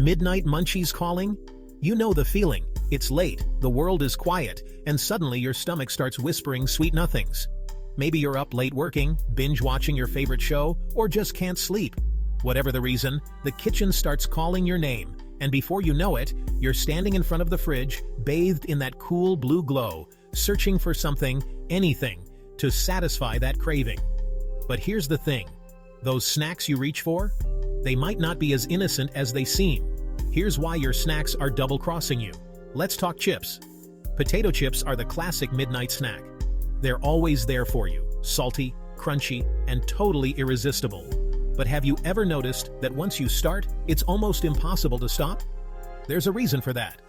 Midnight munchies calling? You know the feeling. It's late, the world is quiet, and suddenly your stomach starts whispering sweet nothings. Maybe you're up late working, binge watching your favorite show, or just can't sleep. Whatever the reason, the kitchen starts calling your name, and before you know it, you're standing in front of the fridge, bathed in that cool blue glow, searching for something, anything, to satisfy that craving. But here's the thing. Those snacks you reach for? They might not be as innocent as they seem. Here's why your snacks are double-crossing you. Let's talk chips. Potato chips are the classic midnight snack. They're always there for you, salty, crunchy, and totally irresistible. But have you ever noticed that once you start, it's almost impossible to stop? There's a reason for that.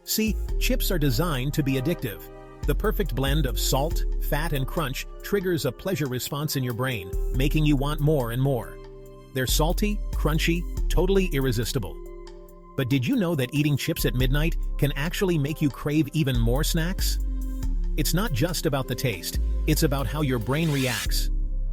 See, chips are designed to be addictive. The perfect blend of salt, fat, and crunch triggers a pleasure response in your brain, making you want more and more. They're salty, crunchy, totally irresistible. But did you know that eating chips at midnight can actually make you crave even more snacks? It's not just about the taste, it's about how your brain reacts.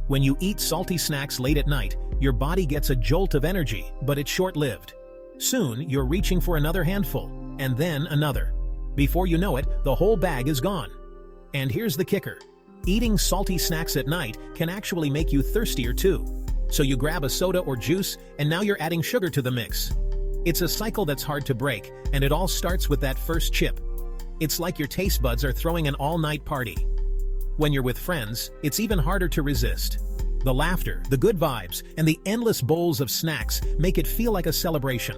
When you eat salty snacks late at night, your body gets a jolt of energy, but it's short-lived. Soon, you're reaching for another handful, and then another. Before you know it, the whole bag is gone. And here's the kicker. Eating salty snacks at night can actually make you thirstier too. So you grab a soda or juice, and now you're adding sugar to the mix. It's a cycle that's hard to break, and it all starts with that first chip. It's like your taste buds are throwing an all-night party. When you're with friends, it's even harder to resist. The laughter, the good vibes, and the endless bowls of snacks make it feel like a celebration.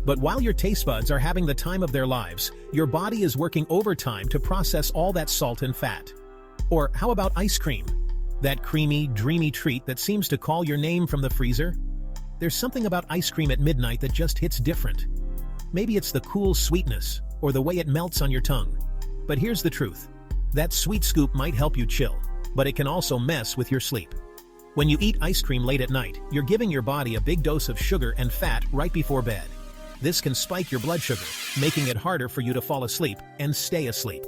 But while your taste buds are having the time of their lives, your body is working overtime to process all that salt and fat. Or how about ice cream? That creamy, dreamy treat that seems to call your name from the freezer? There's something about ice cream at midnight that just hits different. Maybe it's the cool sweetness, or the way it melts on your tongue. But here's the truth. That sweet scoop might help you chill, but it can also mess with your sleep. When you eat ice cream late at night, you're giving your body a big dose of sugar and fat right before bed. This can spike your blood sugar, making it harder for you to fall asleep and stay asleep.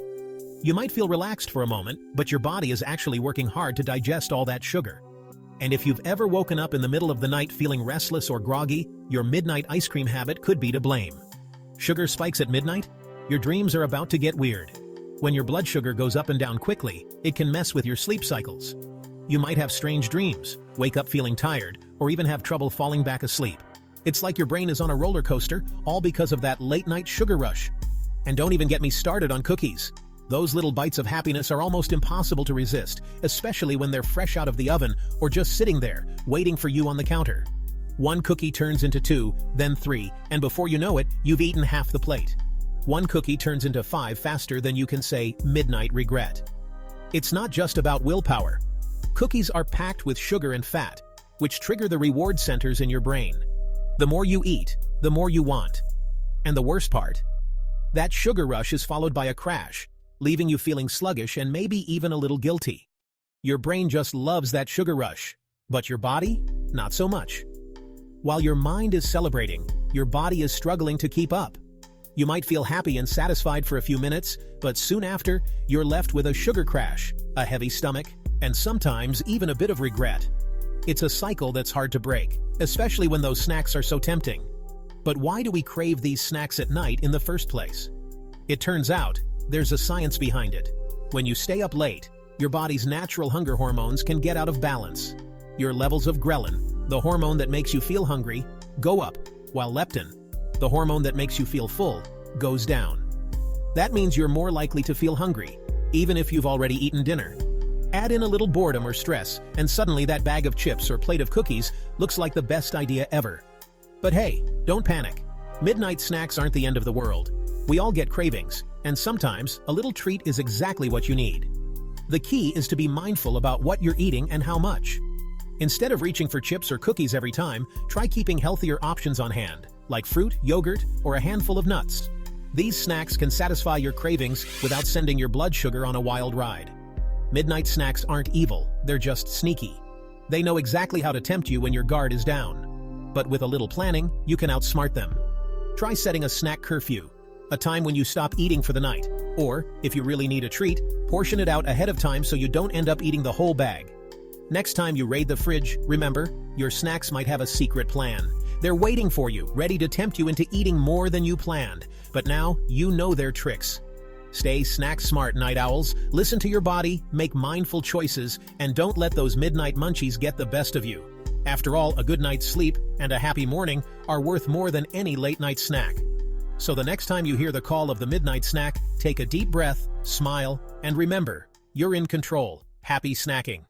You might feel relaxed for a moment, but your body is actually working hard to digest all that sugar. And if you've ever woken up in the middle of the night feeling restless or groggy, your midnight ice cream habit could be to blame. Sugar spikes at midnight? Your dreams are about to get weird. When your blood sugar goes up and down quickly, it can mess with your sleep cycles. You might have strange dreams, wake up feeling tired, or even have trouble falling back asleep. It's like your brain is on a roller coaster, all because of that late-night sugar rush. And don't even get me started on cookies. Those little bites of happiness are almost impossible to resist, especially when they're fresh out of the oven or just sitting there, waiting for you on the counter. One cookie turns into 2, then 3, and before you know it, you've eaten half the plate. One cookie turns into 5 faster than you can say midnight regret. It's not just about willpower. Cookies are packed with sugar and fat, which trigger the reward centers in your brain. The more you eat, the more you want. And the worst part? That sugar rush is followed by a crash, leaving you feeling sluggish and maybe even a little guilty. Your brain just loves that sugar rush, but your body? Not so much. While your mind is celebrating, your body is struggling to keep up. You might feel happy and satisfied for a few minutes, but soon after, you're left with a sugar crash, a heavy stomach, and sometimes even a bit of regret. It's a cycle that's hard to break, especially when those snacks are so tempting. But why do we crave these snacks at night in the first place? It turns out, there's a science behind it. When you stay up late, your body's natural hunger hormones can get out of balance. Your levels of ghrelin, the hormone that makes you feel hungry, go up, while leptin, the hormone that makes you feel full, goes down. That means you're more likely to feel hungry, even if you've already eaten dinner. Add in a little boredom or stress, and suddenly that bag of chips or plate of cookies looks like the best idea ever. But hey, don't panic. Midnight snacks aren't the end of the world. We all get cravings, and sometimes a little treat is exactly what you need. The key is to be mindful about what you're eating and how much. Instead of reaching for chips or cookies every time, try keeping healthier options on hand, like fruit, yogurt, or a handful of nuts. These snacks can satisfy your cravings without sending your blood sugar on a wild ride. Midnight snacks aren't evil, they're just sneaky. They know exactly how to tempt you when your guard is down. But with a little planning, you can outsmart them. Try setting a snack curfew, a time when you stop eating for the night. Or, if you really need a treat, portion it out ahead of time so you don't end up eating the whole bag. Next time you raid the fridge, remember, your snacks might have a secret plan. They're waiting for you, ready to tempt you into eating more than you planned. But now, you know their tricks. Stay snack smart, night owls. Listen to your body, make mindful choices, and don't let those midnight munchies get the best of you. After all, a good night's sleep and a happy morning are worth more than any late-night snack. So the next time you hear the call of the midnight snack, take a deep breath, smile, and remember, you're in control. Happy snacking.